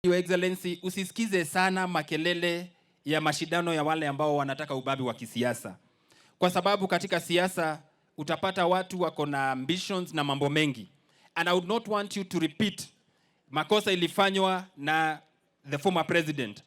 Your Excellency, usisikize sana makelele ya mashindano ya wale ambao wanataka ubabi wa kisiasa. Kwa sababu katika siasa utapata watu wako na ambitions na mambo mengi. And I would not want you to repeat makosa ilifanywa na the former president.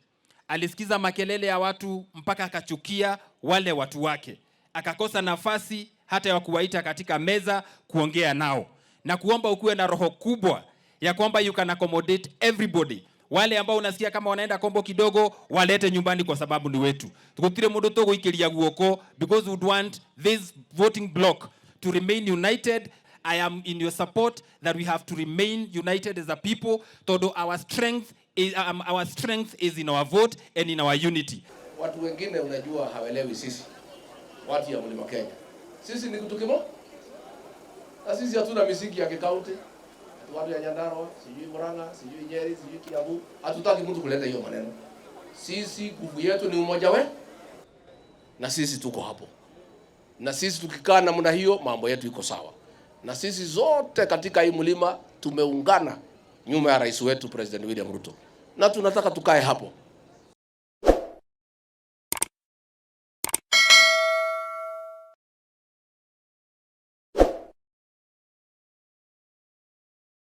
Alisikiza makelele ya watu mpaka akachukia wale watu wake. Akakosa nafasi hata ya kuwaita katika meza kuongea nao. Na kuomba ukuwe na roho kubwa ya kwamba you can accommodate everybody. Wale ambao unasikia kama wanaenda kombo kidogo walete nyumbani kwa sababu ni wetu. Tukutire mundu togo ikiria guoko because we would want this voting block to remain united. I am in your support that we have to remain united as a people. Todo our strength is in our vote and in our unity. Watu wengine unajua hawelewi sisi. Watu ya Mlima Kenya. Sisi ni kitu kimoja. Na sisi hatuna misingi ya kikaunti. Watu ya Nyandarua, sijui Murang'a, sijui Nyeri, sijui Kiambu, hatutaki mtu kuleta hiyo maneno. Sisi nguvu yetu ni umoja wetu. Na sisi tuko hapo. Na sisi tukikaa namna hiyo mambo yetu iko sawa. Na sisi zote katika hii mlima tumeungana nyuma ya rais wetu President William Ruto. Na tunataka tukae hapo.